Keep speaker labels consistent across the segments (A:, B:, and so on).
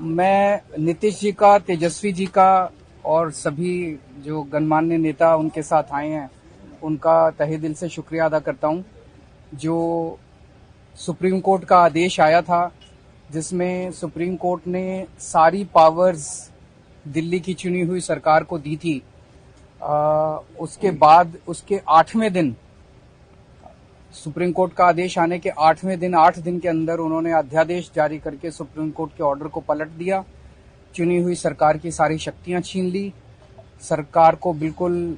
A: मैं नीतीश जी का, तेजस्वी जी का और सभी जो गणमान्य नेता उनके साथ आए हैं उनका तहे दिल से शुक्रिया अदा करता हूं। जो सुप्रीम कोर्ट का आदेश आया था जिसमें सुप्रीम कोर्ट ने सारी पावर्स दिल्ली की चुनी हुई सरकार को दी थी, उसके बाद उसके 8वें दिन, सुप्रीम कोर्ट का आदेश आने के 8वें दिन 8 दिन के अंदर उन्होंने अध्यादेश जारी करके सुप्रीम कोर्ट के ऑर्डर को पलट दिया। चुनी हुई सरकार की सारी शक्तियां छीन ली, सरकार को बिल्कुल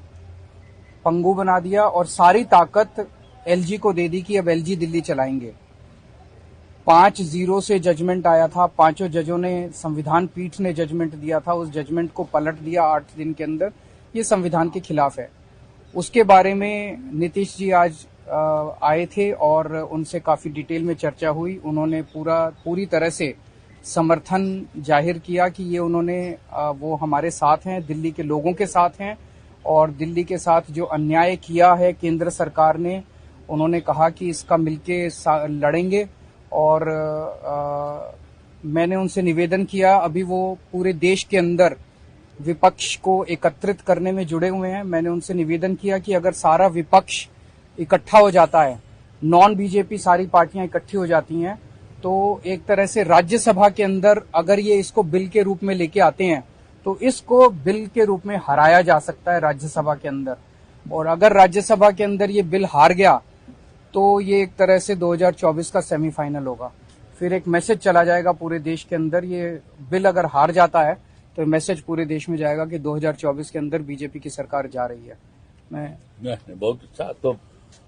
A: पंगु बना दिया और सारी ताकत एलजी को दे दी कि अब एलजी दिल्ली चलाएंगे। 5-0 से जजमेंट आया था, पांचों जजों ने, संविधान पीठ ने जजमेंट दिया था, उस जजमेंट को पलट दिया 8 दिन के अंदर। ये संविधान के खिलाफ है। उसके बारे में नीतीश जी आज आए थे और उनसे काफी डिटेल में चर्चा हुई। उन्होंने पूरी तरह से समर्थन जाहिर किया कि ये वो हमारे साथ हैं, दिल्ली के लोगों के साथ हैं और दिल्ली के साथ जो अन्याय किया है केंद्र सरकार ने, उन्होंने कहा कि इसका मिलके लड़ेंगे। और मैंने उनसे निवेदन किया, अभी वो पूरे देश के अंदर विपक्ष को एकत्रित करने में जुड़े हुए हैं। मैंने उनसे निवेदन किया कि अगर सारा विपक्ष इकट्ठा हो जाता है, नॉन बीजेपी सारी पार्टियां इकट्ठी हो जाती हैं, तो एक तरह से राज्यसभा के अंदर अगर ये इसको बिल के रूप में लेके आते हैं तो इसको बिल के रूप में हराया जा सकता है राज्यसभा के अंदर। और अगर राज्यसभा के अंदर ये बिल हार गया तो ये एक तरह से 2024 का सेमीफाइनल होगा। फिर एक मैसेज चला जाएगा पूरे देश के अंदर। ये बिल अगर हार जाता है तो मैसेज पूरे देश में जाएगा कि 2024 के अंदर बीजेपी की सरकार जा रही है।
B: नहीं, बहुत अच्छा। तो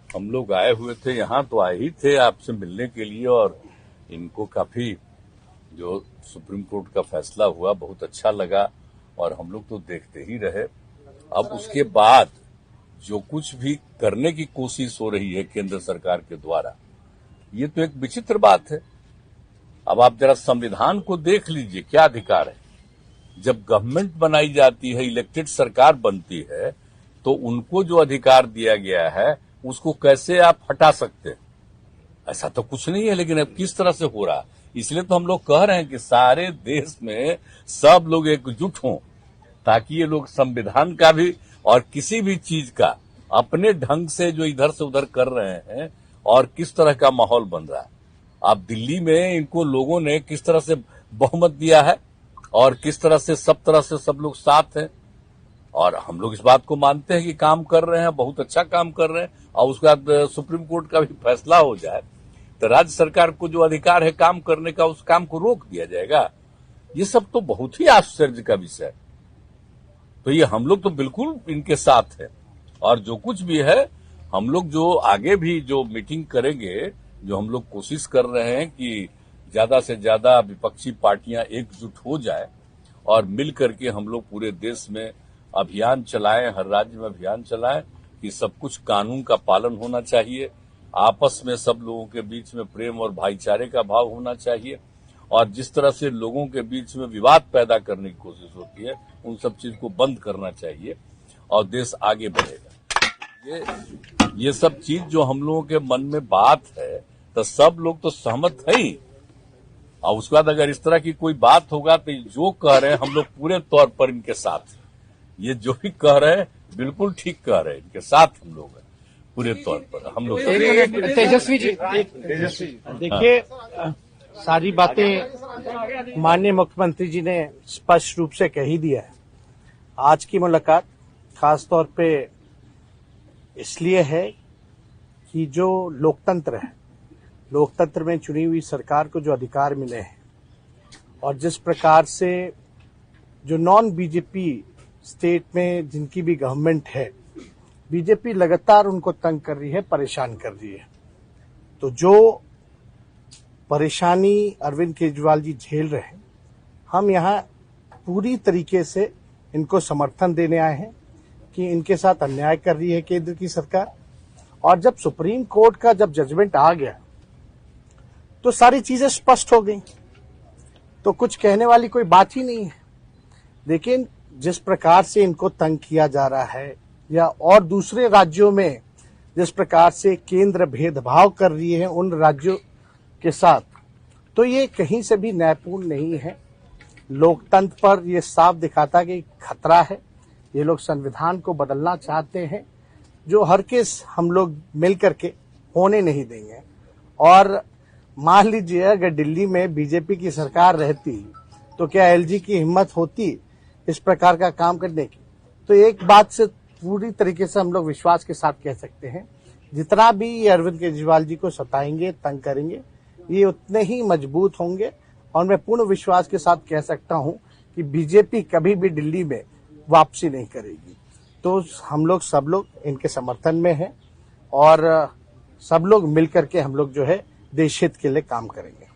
B: हम लोग आए हुए थे यहाँ, तो आए ही थे आपसे मिलने के लिए और इनको काफी जो सुप्रीम कोर्ट का फैसला हुआ बहुत अच्छा लगा और हम लोग तो देखते ही रहे। अब उसके बाद जो कुछ भी करने की कोशिश हो रही है केंद्र सरकार के द्वारा, ये तो एक विचित्र बात है। अब आप जरा संविधान को देख लीजिए, क्या अधिकार है। जब गवर्नमेंट बनाई जाती है, इलेक्टेड सरकार बनती है, तो उनको जो अधिकार दिया गया है उसको कैसे आप हटा सकते हैं? ऐसा तो कुछ नहीं है। लेकिन अब किस तरह से हो रहा है, इसलिए तो हम लोग कह रहे हैं कि सारे देश में सब लोग एकजुट हों ताकि ये लोग संविधान का भी और किसी भी चीज का अपने ढंग से जो इधर से उधर कर रहे हैं और किस तरह का माहौल बन रहा है। अब दिल्ली में इनको लोगों ने किस तरह से बहुमत दिया है और किस तरह से सब लोग साथ हैं और हम लोग इस बात को मानते हैं कि काम कर रहे हैं, बहुत अच्छा काम कर रहे हैं। और उसके बाद सुप्रीम कोर्ट का भी फैसला हो जाए तो राज्य सरकार को जो अधिकार है काम करने का, उस काम को रोक दिया जाएगा। ये सब तो बहुत ही आश्चर्य का विषय है। तो ये हम लोग तो बिल्कुल इनके साथ है और जो कुछ भी है हम लोग जो आगे भी जो मीटिंग करेंगे, जो हम लोग कोशिश कर रहे हैं कि ज्यादा से ज्यादा विपक्षी पार्टियां एकजुट हो जाए और मिल करके हम लोग पूरे देश में अभियान चलाएं, हर राज्य में अभियान चलाएं कि सब कुछ कानून का पालन होना चाहिए, आपस में सब लोगों के बीच में प्रेम और भाईचारे का भाव होना चाहिए और जिस तरह से लोगों के बीच में विवाद पैदा करने की कोशिश होती है उन सब चीज को बंद करना चाहिए और देश आगे बढ़ेगा। ये सब चीज जो हम लोगों के मन में बात है तो सब लोग तो सहमत है ही। और उसके बाद अगर इस तरह की कोई बात होगा तो जो कह रहे हैं हम लोग पूरे तौर पर इनके साथ, ये जो भी कह रहे हैं बिल्कुल ठीक कह रहे हैं, इनके साथ हम लोग हैं पूरे तौर पर। हम लोग
A: तेजस्वी जी
C: देखिए, सारी बातें माननीय मुख्यमंत्री जी ने स्पष्ट रूप से कह ही दिया है। आज की मुलाकात खास तौर पे इसलिए है कि जो लोकतंत्र है, लोकतंत्र में चुनी हुई सरकार को जो अधिकार मिले हैं और जिस प्रकार से जो नॉन बीजेपी स्टेट में जिनकी भी गवर्नमेंट है, बीजेपी लगातार उनको तंग कर रही है, परेशान कर रही है। तो जो परेशानी अरविंद केजरीवाल जी झेल रहे हैं, हम यहाँ पूरी तरीके से इनको समर्थन देने आए हैं कि इनके साथ अन्याय कर रही है केंद्र की सरकार। और जब सुप्रीम कोर्ट का जब जजमेंट आ गया तो सारी चीजें स्पष्ट हो गई, तो कुछ कहने वाली कोई बात ही नहीं है। लेकिन जिस प्रकार से इनको तंग किया जा रहा है या और दूसरे राज्यों में जिस प्रकार से केंद्र भेदभाव कर रही है उन राज्यों के साथ, तो ये कहीं से भी न्यायपूर्ण नहीं है। लोकतंत्र पर ये साफ दिखाता कि खतरा है। ये लोग संविधान को बदलना चाहते हैं, जो हर केस हम लोग मिल करके होने नहीं देंगे। और मान लीजिए अगर दिल्ली में बीजेपी की सरकार रहती तो क्या एलजी की हिम्मत होती इस प्रकार का काम करने की? तो एक बात से पूरी तरीके से हम लोग विश्वास के साथ कह सकते हैं, जितना भी ये अरविंद केजरीवाल जी को सताएंगे, तंग करेंगे, ये उतने ही मजबूत होंगे। और मैं पूर्ण विश्वास के साथ कह सकता हूं कि बीजेपी कभी भी दिल्ली में वापसी नहीं करेगी। तो हम लोग सब लोग इनके समर्थन में हैं और सब लोग मिलकर के हम लोग जो है देश हित के लिए काम करेंगे।